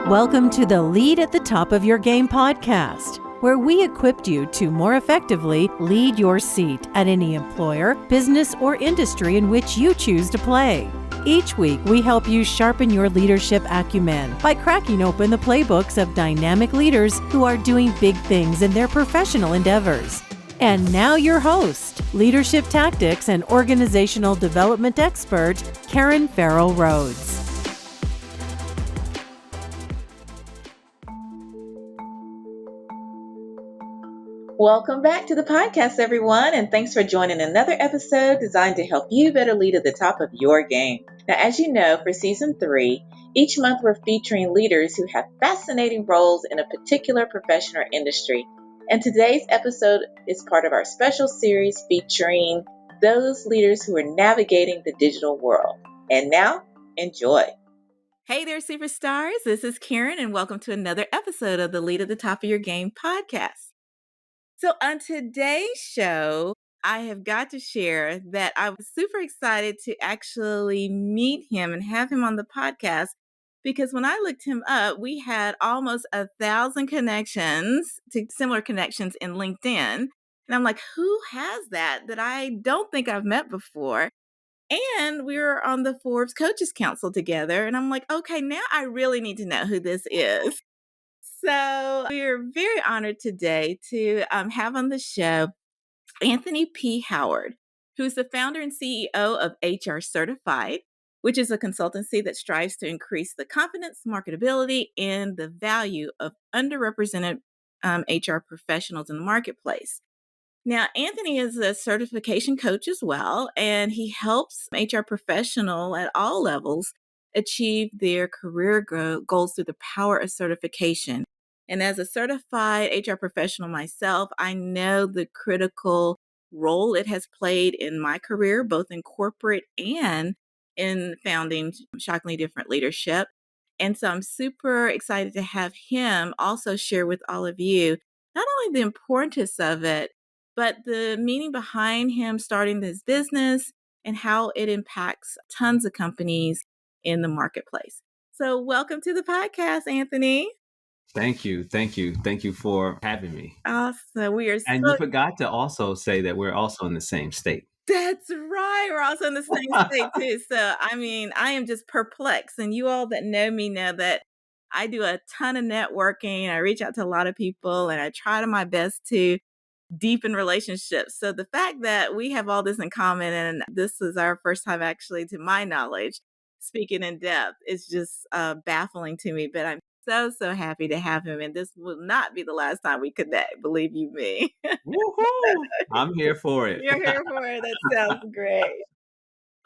Welcome to the Lead at the Top of Your Game podcast, where we equipped you to more effectively lead your seat at any employer, business, or industry in which you choose to play. Each week, we help you sharpen your leadership acumen by cracking open the playbooks of dynamic leaders who are doing big things in their professional endeavors. And now your host, leadership tactics and organizational development expert, Karen Farrell Rhodes. Welcome back to the podcast, everyone, and thanks for joining another episode designed to help you better lead at the top of your game. Now, as you know, for season 3, each month we're featuring leaders who have fascinating roles in a particular profession or industry. And today's episode is part of our special series featuring those leaders who are navigating the digital world. And now, enjoy. Hey there, superstars. This is Karen, and welcome to another episode of the Lead at the Top of Your Game podcast. So on today's show, I have got to share that I was super excited to actually meet him and have him on the podcast because when I looked him up, we had almost 1,000 connections to similar connections in LinkedIn. And I'm like, who has that I don't think I've met before? And we were on the Forbes Coaches Council together. And I'm like, okay, now I really need to know who this is. So we're very honored today to have on the show Anthony P. Howard, who's the founder and CEO of HR Certified, which is a consultancy that strives to increase the confidence, marketability, and the value of underrepresented HR professionals in the marketplace. Now, Anthony is a certification coach as well, and he helps HR professionals at all levels achieve their career goals through the power of certification. And as a certified HR professional myself, I know the critical role it has played in my career, both in corporate and in founding Shockingly Different Leadership. And so I'm super excited to have him also share with all of you not only the importance of it, but the meaning behind him starting this business and how it impacts tons of companies in the marketplace. So welcome to the podcast, Anthony. Thank you. Thank you for having me. Awesome. We are And you forgot to also say that we're also in the same state. That's right. We're also in the same state too. So, I am just perplexed. And you all that know me know that I do a ton of networking. I reach out to a lot of people and I try to my best to deepen relationships. So the fact that we have all this in common and this is our first time actually, to my knowledge, speaking in depth is just baffling to me. But I'm so happy to have him. And this will not be the last time we connect, believe you me. Woohoo! I'm here for it. You're here for it. That sounds great.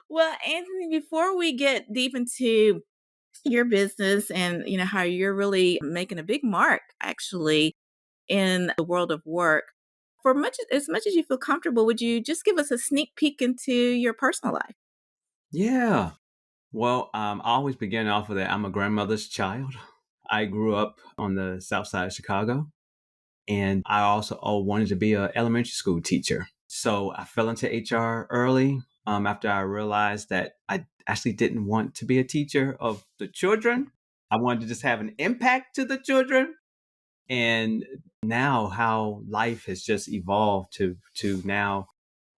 Well, Anthony, before we get deep into your business and how you're really making a big mark actually in the world of work, as much as you feel comfortable, would you just give us a sneak peek into your personal life? Yeah. Well, I always begin off with that. I'm a grandmother's child. I grew up on the south side of Chicago, and I also wanted to be an elementary school teacher. So I fell into HR early after I realized that I actually didn't want to be a teacher of the children. I wanted to just have an impact to the children. And now how life has just evolved to now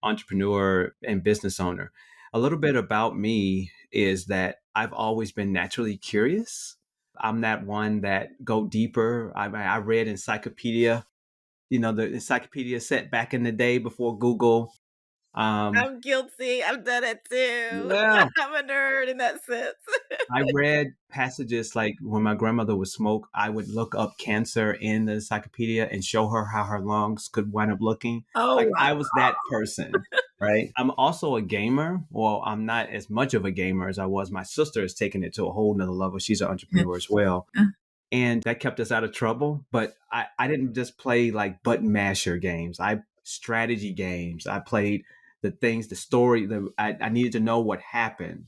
entrepreneur and business owner. A little bit about me is that I've always been naturally curious. I'm that one that go deeper. I read encyclopedia, the encyclopedia set back in the day before Google. I'm guilty. I've done it too. Yeah. I'm a nerd in that sense. I read passages like when my grandmother would smoke, I would look up cancer in the encyclopedia and show her how her lungs could wind up looking. Oh, wow. I was that person, right? I'm also a gamer. Well, I'm not as much of a gamer as I was. My sister has taken it to a whole nother level. She's an entrepreneur as well. And that kept us out of trouble. But I didn't just play like button masher games. I strategy games. I played the things, the story. I needed to know what happened.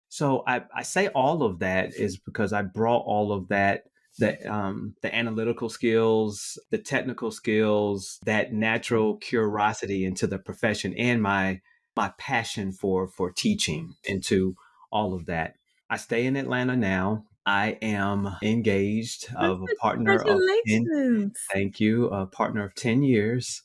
So I say all of that is because I brought all of that, the analytical skills, the technical skills, that natural curiosity into the profession and my passion for teaching into all of that. I stay in Atlanta now. I am engaged of a partner of 10. Congratulations. Thank you. A partner of 10 years.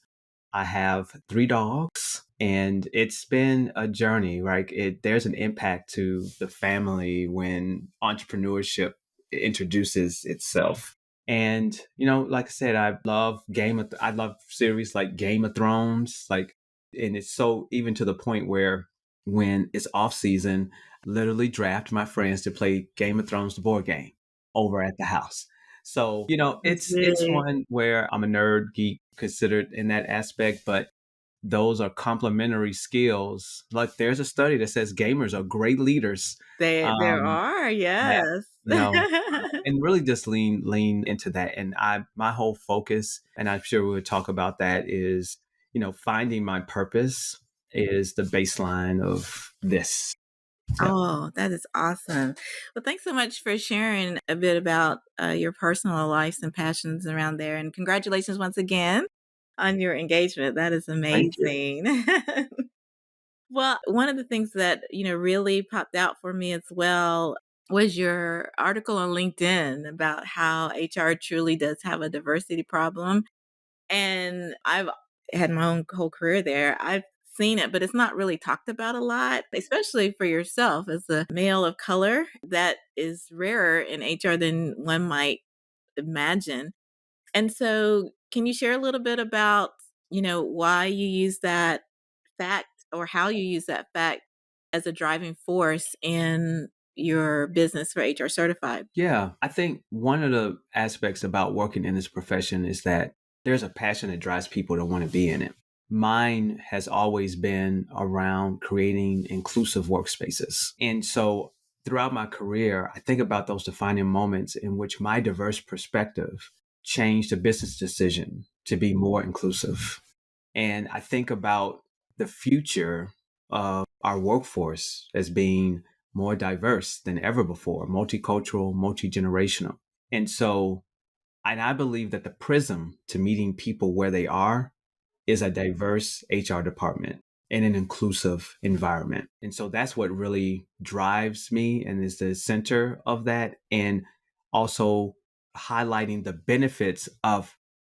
I have 3 dogs, and it's been a journey, right? There's an impact to the family when entrepreneurship introduces itself. And, like I said, I love series like Game of Thrones, and it's so even to the point where when it's off season, literally draft my friends to play Game of Thrones, the board game, over at the house. So, That's it's big. one where I'm a nerd geek considered in that aspect, but those are complementary skills. Like there's a study that says gamers are great leaders. There Um, are, yeah, yes. and really just lean into that. And my whole focus, and I'm sure we'll talk about that, is finding my purpose is the baseline of this. Yeah. Oh, that is awesome. Well, thanks so much for sharing a bit about your personal lives and passions around there. And congratulations once again on your engagement. That is Thank you. amazing. Well, one of the things that, really popped out for me as well was your article on LinkedIn about how HR truly does have a diversity problem. And I've had my own whole career there. I've seen it, but it's not really talked about a lot, especially for yourself as a male of color. That is rarer in HR than one might imagine. And so, can you share a little bit about, why you use that fact or how you use that fact as a driving force in your business for HR Certified? Yeah, I think one of the aspects about working in this profession is that there's a passion that drives people to want to be in it. Mine has always been around creating inclusive workspaces. And so throughout my career, I think about those defining moments in which my diverse perspective changed a business decision to be more inclusive. And I think about the future of our workforce as being more diverse than ever before, multicultural, multi-generational. And so, and I believe that the prism to meeting people where they are is a diverse HR department in an inclusive environment. And so that's what really drives me and is the center of that. And also highlighting the benefits of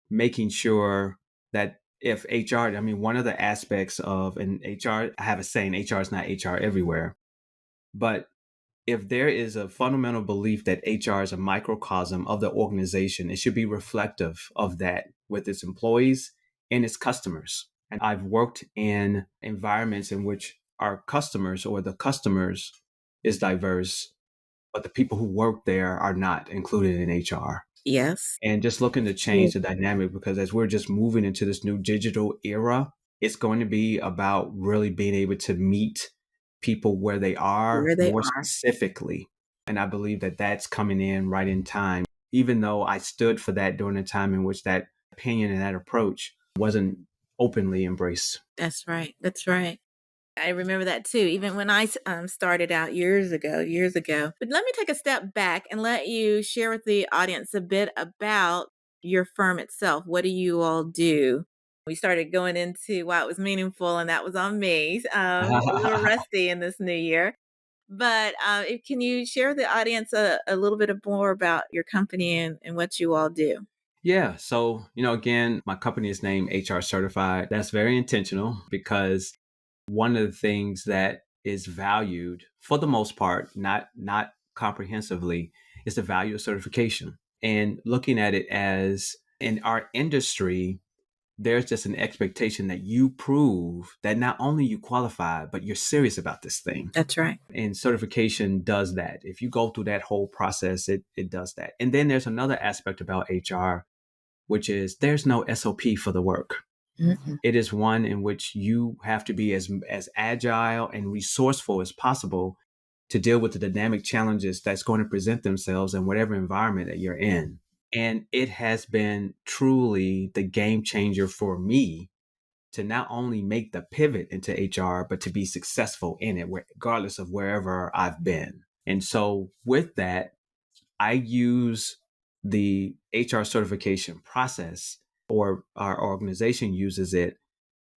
making sure that if HR, I mean, one of the aspects of an HR, I have a saying, HR is not HR everywhere. But if there is a fundamental belief that HR is a microcosm of the organization, it should be reflective of that with its employees and its customers. And I've worked in environments in which our customers or the customers is diverse, but the people who work there are not included in HR. Yes. And just looking to change the dynamic, because as we're just moving into this new digital era, it's going to be about really being able to meet people where they are Where they more are. specifically. And I believe that that's coming in right in time, even though I stood for that during a time in which that opinion and that approach wasn't openly embraced. That's right. That's right. I remember that too, even when I started out years ago, years ago. But let me take a step back and let you share with the audience a bit about your firm itself. What do you all do? We started going into why it was meaningful, and that was on me. A little rusty in this new year. But can you share with the audience a little bit more about your company and what you all do? Yeah. So, again, my company is named HR Certified. That's very intentional because one of the things that is valued for the most part, not comprehensively, is the value of certification. And looking at it as in our industry, there's just an expectation that you prove that not only you qualify, but you're serious about this thing. That's right. And certification does that. If you go through that whole process, it does that. And then there's another aspect about HR, which is there's no SOP for the work. Mhm. It is one in which you have to be as agile and resourceful as possible to deal with the dynamic challenges that's going to present themselves in whatever environment that you're in. And it has been truly the game changer for me to not only make the pivot into HR, but to be successful in it, regardless of wherever I've been. And so with that, I use the HR certification process, or our organization uses it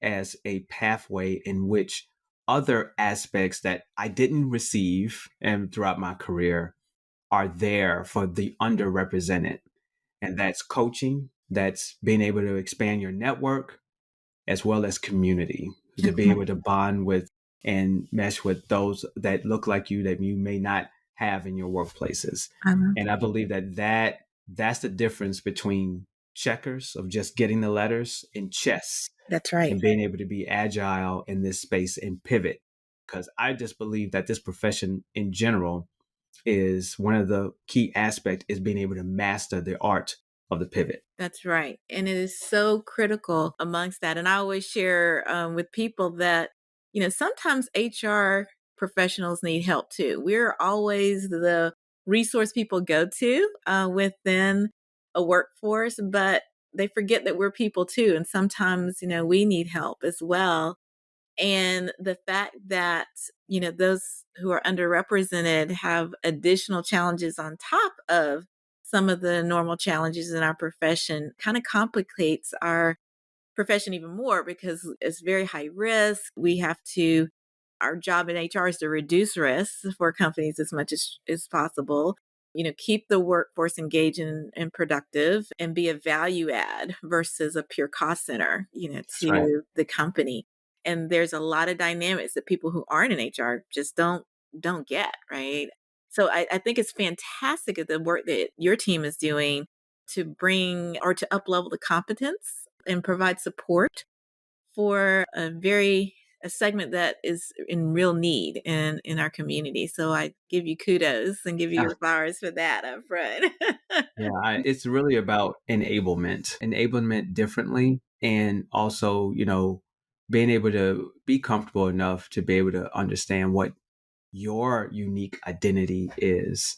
as a pathway in which other aspects that I didn't receive and throughout my career are there for the underrepresented. And that's coaching, that's being able to expand your network, as well as community, to be able to bond with and mesh with those that look like you that you may not have in your workplaces. And I believe that's the difference between checkers of just getting the letters and chess, That's right. and being able to be agile in this space and pivot. Because I just believe that this profession in general is one of the key aspects is being able to master the art of the pivot. That's right. And it is so critical amongst that. And I always share with people that, sometimes HR professionals need help too. We're always the resource people go to within a workforce, but they forget that we're people too. And sometimes, we need help as well. And the fact that, those who are underrepresented have additional challenges on top of some of the normal challenges in our profession kind of complicates our profession even more because it's very high risk. Our job in HR is to reduce risks for companies as much as possible. Keep the workforce engaged and productive and be a value add versus a pure cost center, That's right. to the company. And there's a lot of dynamics that people who aren't in HR just don't get, right? So I think it's fantastic at the work that your team is doing to bring or to up level the competence and provide support for a segment that is in real need in our community. So I give you kudos and give you your flowers for that up front. Yeah, it's really about enablement differently, and also, being able to be comfortable enough to be able to understand what your unique identity is.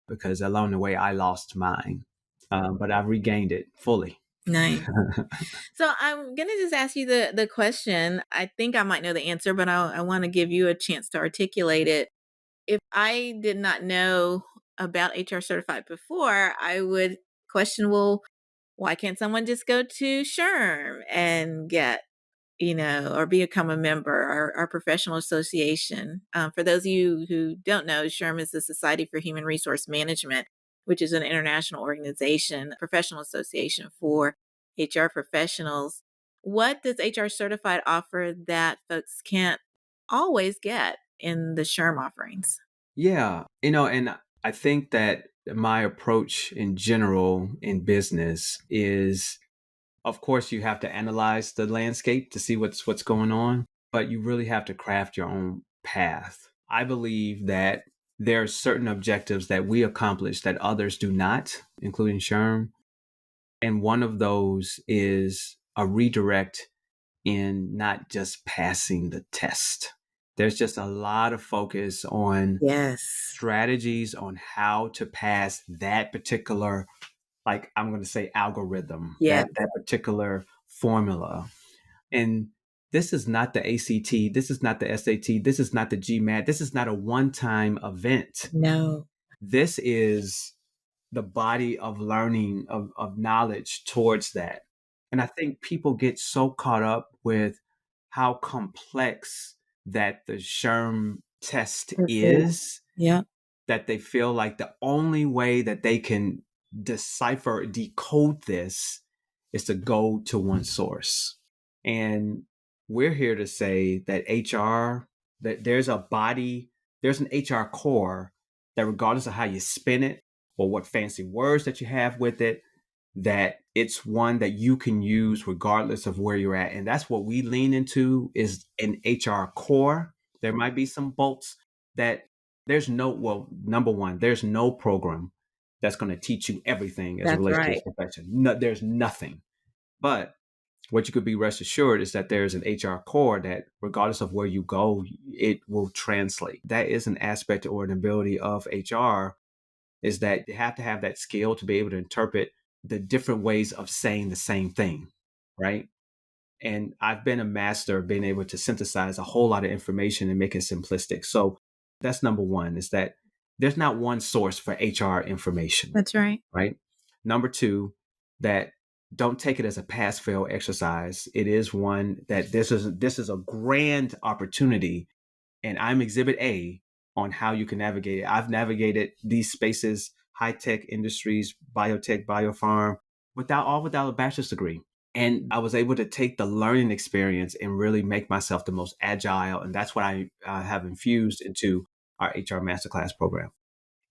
Because along the way, I lost mine, but I've regained it fully. Nice. So I'm going to just ask you the question. I think I might know the answer, but I want to give you a chance to articulate it. If I did not know about HR Certified before, I would question, well, why can't someone just go to SHRM and get, or become a member, our professional association? For those of you who don't know, SHRM is the Society for Human Resource Management, which is an international organization, professional association for HR professionals. What does HR Certified offer that folks can't always get in the SHRM offerings? Yeah, and I think that my approach in general in business is, of course, you have to analyze the landscape to see what's going on, but you really have to craft your own path. I believe that there are certain objectives that we accomplish that others do not, including SHRM. And one of those is a redirect in not just passing the test. There's just a lot of focus on Yes. strategies on how to pass that particular, like I'm going to say, algorithm, Yes. that particular formula. And this is not the ACT, this is not the SAT, this is not the GMAT, this is not a one-time event. No. This is the body of learning, of knowledge towards that. And I think people get so caught up with how complex that the SHRM test is, Yeah. that they feel like the only way that they can decode this is to go to one source. And we're here to say that HR, that there's an HR core that regardless of how you spin it or what fancy words that you have with it, that it's one that you can use regardless of where you're at. And that's what we lean into, is an HR core. There might be some bolts that number one, there's no program that's going to teach you everything as it That's relates to right. this profession. No, there's nothing. But what you could be rest assured is that there's an HR core that regardless of where you go, it will translate. That is an aspect or an ability of HR, is that you have to have that skill to be able to interpret the different ways of saying the same thing, right? And I've been a master of being able to synthesize a whole lot of information and make it simplistic. So that's number one, is that there's not one source for HR information. That's right. Right. Number two, that don't take it as a pass fail exercise. It is one that this is a grand opportunity, and I'm exhibit A on how you can navigate it. I've navigated these spaces, high tech industries, biotech, biopharm, without a bachelor's degree. And I was able to take the learning experience and really make myself the most agile. And that's what I have infused into our HR Masterclass program.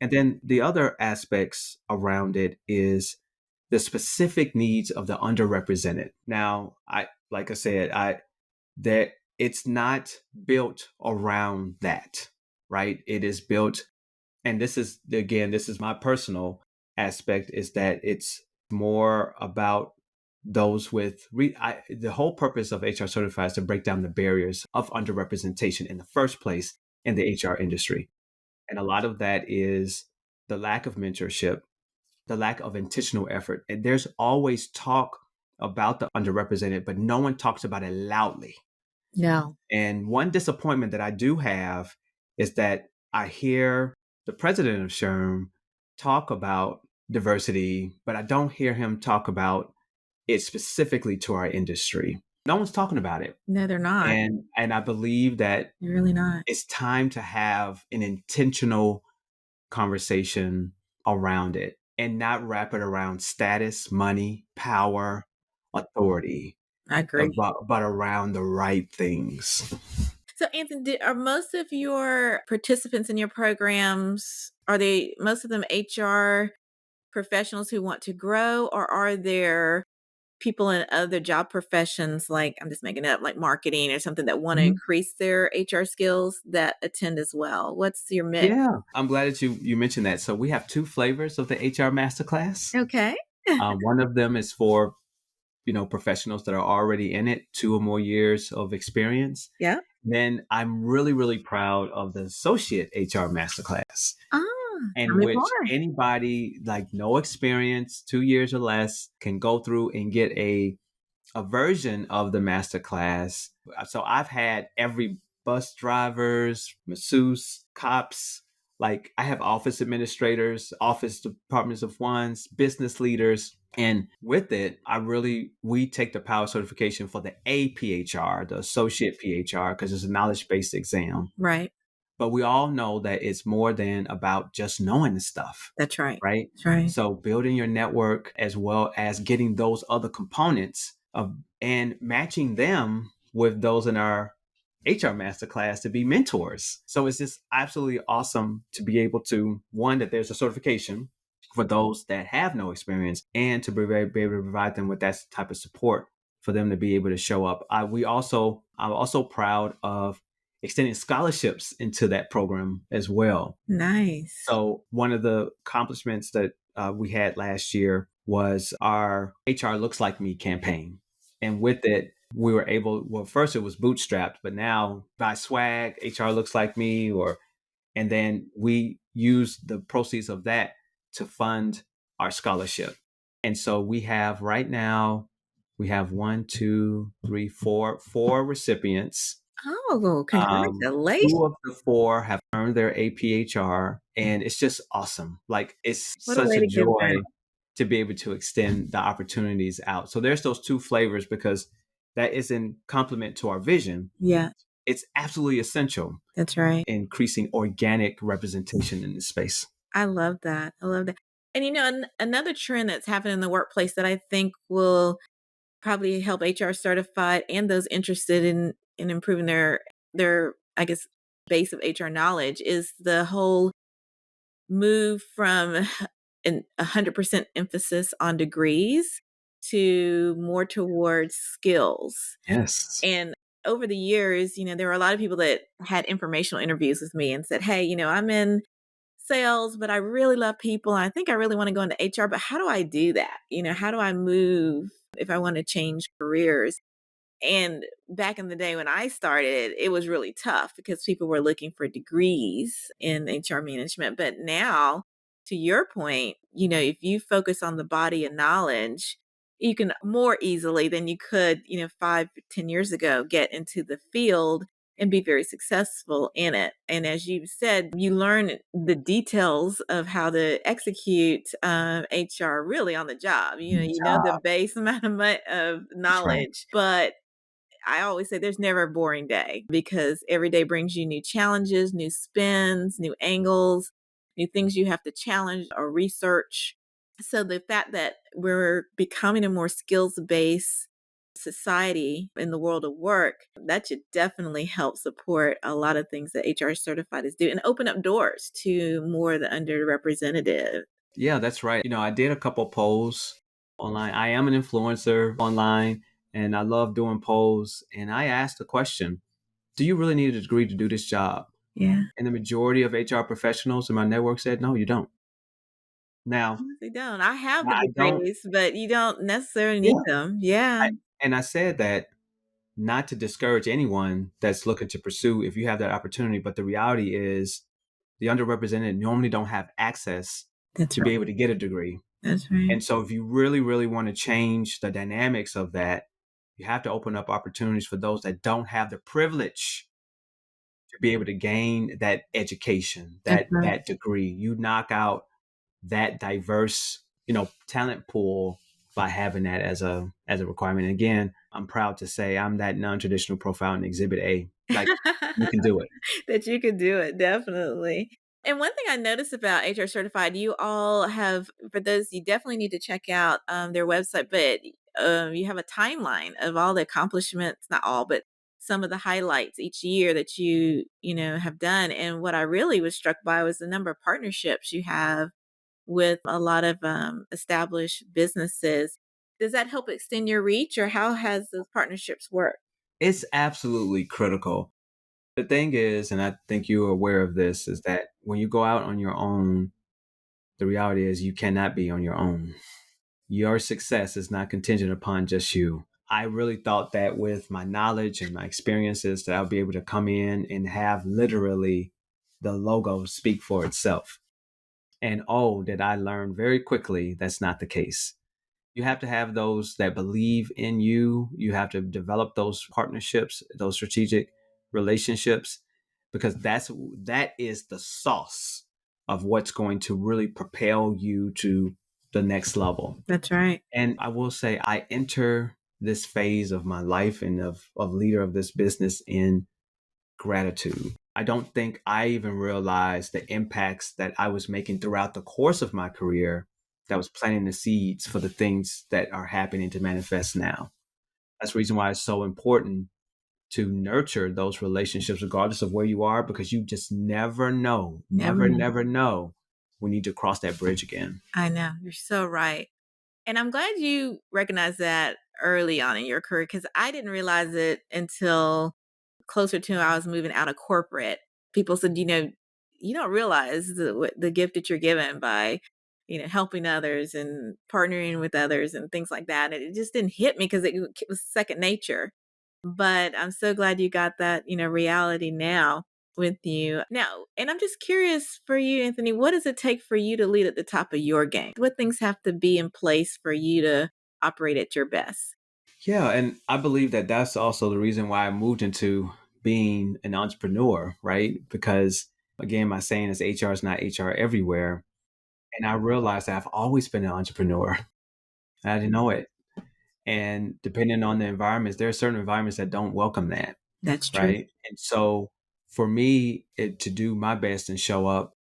And then the other aspects around it is the specific needs of the underrepresented. Now, like I said, that it's not built around that, right? It is built, and this is my personal aspect, is that it's more about those with the whole purpose of HR Certified is to break down the barriers of underrepresentation in the first place in the HR industry. And a lot of that is the lack of mentorship, the lack of intentional effort. And there's always talk about the underrepresented, but no one talks about it loudly. No. And one disappointment that I do have is that I hear the president of SHRM talk about diversity, but I don't hear him talk about it specifically to our industry. No one's talking about it. No, they're not. And I believe that They're really not. it's time to have an intentional conversation around it and not wrap it around status, money, power, authority, I agree. but around the right things. So, Anthony, are most of your participants in your programs, are they most of them HR professionals who want to grow, or are there people in other job professions, like, I'm just making it up, like marketing or something, that want to increase their HR skills that attend as well? What's your mix? Yeah, I'm glad that you mentioned that. So we have two flavors of the HR Masterclass. Okay. One of them is for professionals that are already in it, 2 or more years of experience. Yeah. Then I'm really, really proud of the Associate HR Masterclass, in which anybody, like, no experience, 2 years or less, can go through and get a version of the Masterclass. So I've had every bus drivers, masseuse, cops, like I have office administrators, office departments of ones, business leaders. And with it, we take the power certification for the APHR, the associate PHR, because it's a knowledge-based exam. Right. But we all know that it's more than about just knowing the stuff. That's right. Right? That's right. So building your network, as well as getting those other components and matching them with those in our HR Masterclass to be mentors. So it's just absolutely awesome to be able to, one, that there's a certification for those that have no experience, and to be able to provide them with that type of support for them to be able to show up. I'm also proud of extending scholarships into that program as well. Nice. So one of the accomplishments that we had last year was our HR Looks Like Me campaign. And with it, we were able, well, first it was bootstrapped, but now by swag, HR Looks Like Me, and then we use the proceeds of that to fund our scholarship. And so we have right now, one, two, three, four recipients. Oh, congratulations. 2 of the 4 have earned their APHR, and it's just awesome. Like, it's such a joy to be able to extend the opportunities out. So there's those 2 flavors, because that is in complement to our vision. Yeah. It's absolutely essential. That's right. Increasing organic representation in this space. I love that. And another trend that's happening in the workplace that I think will probably help HR certified and those interested in improving their I guess base of HR knowledge is the whole move from 100% emphasis on degrees to more towards skills. Yes. And over the years, there were a lot of people that had informational interviews with me and said, hey, I'm in sales, but I really love people. And I think I really want to go into HR, but how do I do that? How do I move if I want to change careers? And back in the day when I started, it was really tough because people were looking for degrees in HR management. But now, to your point, if you focus on the body of knowledge, you can more easily than you could, 5, 10 years ago, get into the field and be very successful in it. And as you said, you learn the details of how to execute HR really on the job. You know the base amount of knowledge, but I always say there's never a boring day because every day brings you new challenges, new spins, new angles, new things you have to challenge or research. So the fact that we're becoming a more skills-based society in the world of work, that should definitely help support a lot of things that HR certified is do and open up doors to more of the underrepresented. Yeah, that's right. I did a couple polls online. I am an influencer online and I love doing polls. And I asked the question, do you really need a degree to do this job? Yeah. And the majority of HR professionals in my network said, no, you don't. Now, They don't. I have the I don't, degrees, but you don't necessarily need yeah. them. Yeah. And I said that not to discourage anyone that's looking to pursue if you have that opportunity. But the reality is the underrepresented normally don't have access That's to be right. able to get a degree. That's right. And so if you really, really want to change the dynamics of that, you have to open up opportunities for those that don't have the privilege to be able to gain that education, That's right. that degree. You knock out that diverse, talent pool by having that as a requirement. And again, I'm proud to say I'm that non-traditional profile in Exhibit A. Like, you can do it. That you could do it, definitely. And one thing I noticed about HR Certified, you all have, for those, you definitely need to check out their website, but you have a timeline of all the accomplishments, not all, but some of the highlights each year that you have done. And what I really was struck by was the number of partnerships you have with a lot of established businesses. Does that help extend your reach, or how has those partnerships worked? It's absolutely critical. The thing is, and I think you're aware of this, is that when you go out on your own, the reality is you cannot be on your own. Your success is not contingent upon just you. I really thought that with my knowledge and my experiences that I'll be able to come in and have literally the logo speak for itself. And oh, did I learn very quickly that's not the case. You have to have those that believe in you. You have to develop those partnerships, those strategic relationships, because that is the sauce of what's going to really propel you to the next level. That's right. And I will say I enter this phase of my life and of leader of this business in gratitude. I don't think I even realized the impacts that I was making throughout the course of my career that was planting the seeds for the things that are happening to manifest now. That's the reason why it's so important to nurture those relationships, regardless of where you are, because you just never know, Never know. never know when you need to cross that bridge again. I know. You're so right. And I'm glad you recognized that early on in your career because I didn't realize it until closer to I was moving out of corporate. People said, you don't realize the gift that you're given by, helping others and partnering with others and things like that. And it just didn't hit me because it was second nature. But I'm so glad you got that, reality now with you. Now, and I'm just curious for you, Anthony, what does it take for you to lead at the top of your game? What things have to be in place for you to operate at your best? Yeah, and I believe that that's also the reason why I moved into being an entrepreneur, right? Because again, my saying is HR is not HR everywhere. And I realized that I've always been an entrepreneur. I didn't know it. And depending on the environments, there are certain environments that don't welcome that, That's true. right? And so for me, to do my best and show up,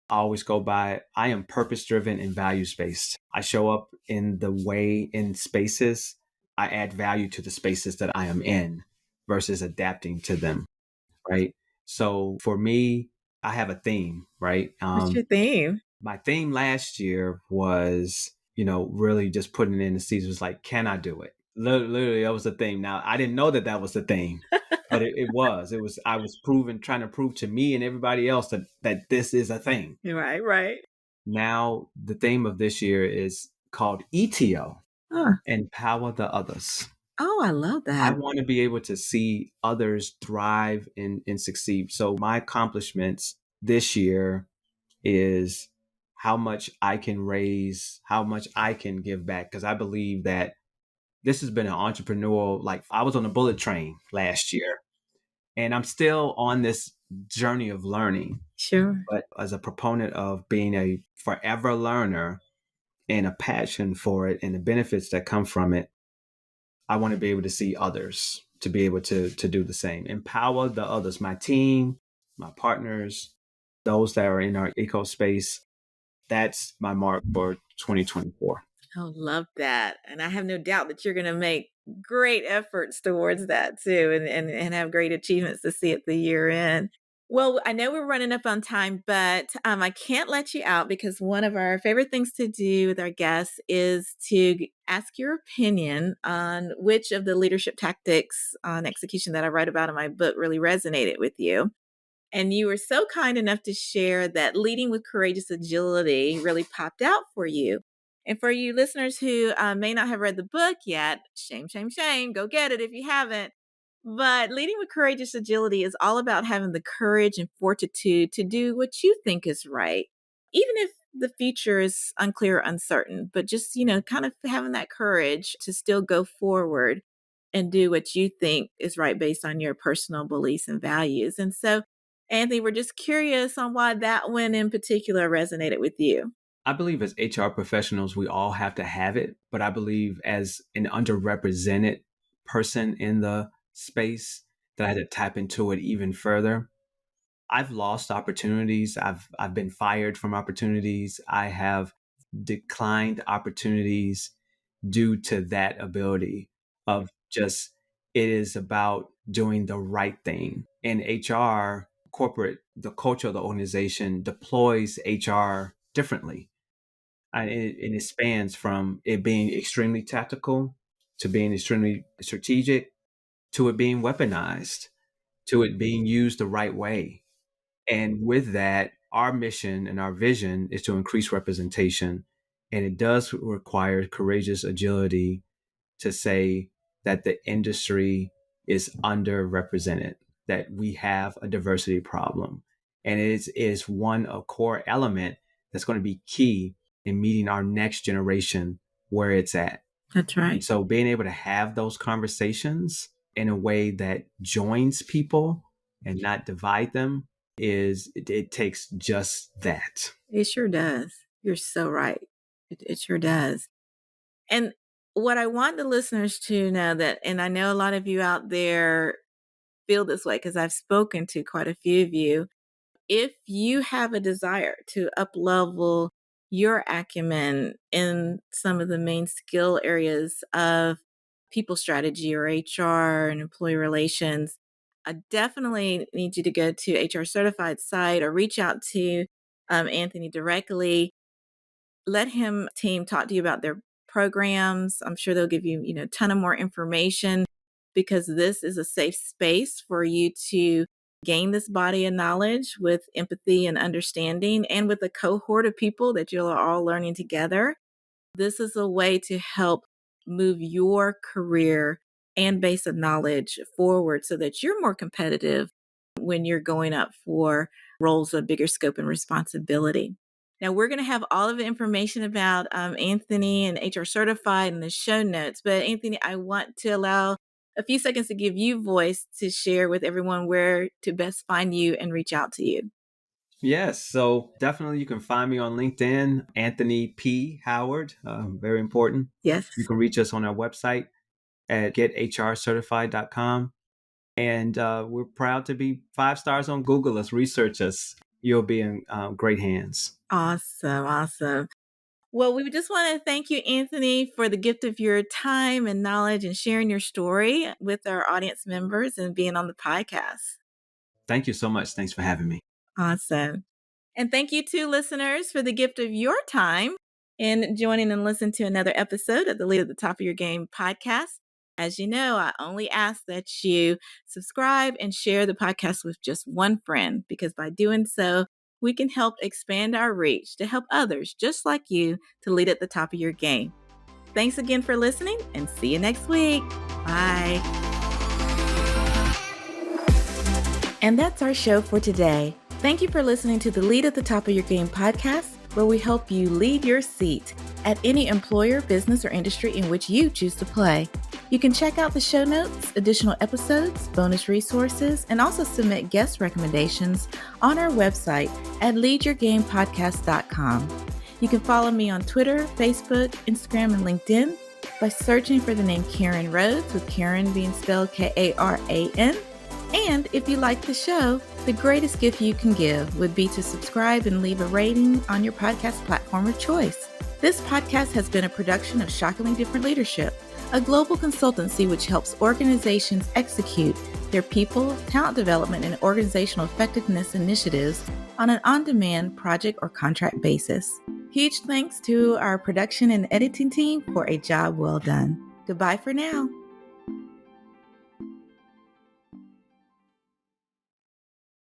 I always go by, I am purpose driven and values based. I show up in the way in spaces, I add value to the spaces that I am in versus adapting to them, right? So for me, I have a theme, right? What's your theme? My theme last year was, really just putting it in the season was like, can I do it? Literally, that was the theme. Now, I didn't know that was the theme, but it was. I was trying to prove to me and everybody else that this is a thing. Right, right. Now, the theme of this year is called ETO, Huh. Empower the Others. Oh, I love I that. want to be able to see others thrive and succeed. So my accomplishments this year is how much I can raise, how much I can give back. Because I believe that this has been an entrepreneurial, like I was on a bullet train last year and I'm still on this journey of learning. Sure. But as a proponent of being a forever learner and a passion for it and the benefits that come from it, I want to be able to see others to be able to do the same. Empower the others, my team, my partners, those that are in our eco space. That's my mark for 2024. Oh, love that. And I have no doubt that you're going to make great efforts towards that too, and have great achievements to see at the year end. Well, I know we're running up on time, but I can't let you out because one of our favorite things to do with our guests is to ask your opinion on which of the leadership tactics on execution that I write about in my book really resonated with you. And you were so kind enough to share that leading with courageous agility really popped out for you. And for you listeners who may not have read the book yet, shame, shame, shame, go get it if you haven't. But leading with courageous agility is all about having the courage and fortitude to do what you think is right, even if the future is unclear or uncertain, but just, kind of having that courage to still go forward and do what you think is right based on your personal beliefs and values. And so, Anthony, we're just curious on why that one in particular resonated with you. I believe as HR professionals, we all have to have it. But I believe as an underrepresented person in the space, that I had to tap into it even further. I've lost opportunities. I've been fired from opportunities. I have declined opportunities due to that ability of just, it is about doing the right thing. In HR, corporate, the culture of the organization deploys HR differently. And it spans from it being extremely tactical to being extremely strategic to it being weaponized to it being used the right way. And with that, our mission and our vision is to increase representation. And it does require courageous agility to say that the industry is underrepresented, that we have a diversity problem. And it is one a core element that's going to be key in meeting our next generation where it's at. That's right. And so being able to have those conversations in a way that joins people and not divide them it takes just that. It sure does. You're so right. It sure does. And what I want the listeners to know that, and I know a lot of you out there feel this way because I've spoken to quite a few of you, if you have a desire to up-level your acumen in some of the main skill areas of people strategy or HR and employee relations, I definitely need you to go to HR Certified site or reach out to Anthony directly. Let him team talk to you about their programs. I'm sure they'll give you, a ton of more information because this is a safe space for you to gain this body of knowledge with empathy and understanding and with a cohort of people that you're all learning together. This is a way to help move your career and base of knowledge forward so that you're more competitive when you're going up for roles of bigger scope and responsibility. Now, we're going to have all of the information about Anthony and HR Certified in the show notes. But Anthony, I want to allow a few seconds to give you voice to share with everyone where to best find you and reach out to you. Yes. So definitely you can find me on LinkedIn, Anthony P. Howard. Very important. Yes. You can reach us on our website at gethrcertified.com. And we're proud to be 5 stars on Google. Let's research us. You'll be in great hands. Awesome. Well, we just want to thank you, Anthony, for the gift of your time and knowledge and sharing your story with our audience members and being on the podcast. Thank you so much. Thanks for having me. Awesome. And thank you to listeners for the gift of your time in joining and listening to another episode of the Lead at the Top of Your Game podcast. As you know, I only ask that you subscribe and share the podcast with just one friend, because by doing so, we can help expand our reach to help others just like you to lead at the top of your game. Thanks again for listening and see you next week. Bye. And that's our show for today. Thank you for listening to the Lead at the Top of Your Game podcast, where we help you lead your seat at any employer, business, or industry in which you choose to play. You can check out the show notes, additional episodes, bonus resources, and also submit guest recommendations on our website at leadyourgamepodcast.com. You can follow me on Twitter, Facebook, Instagram, and LinkedIn by searching for the name Karen Rhodes, with Karen being spelled Karan. And if you like the show, the greatest gift you can give would be to subscribe and leave a rating on your podcast platform of choice. This podcast has been a production of Shockingly Different Leadership, a global consultancy which helps organizations execute their people, talent development, and organizational effectiveness initiatives on an on-demand project or contract basis. Huge thanks to our production and editing team for a job well done. Goodbye for now.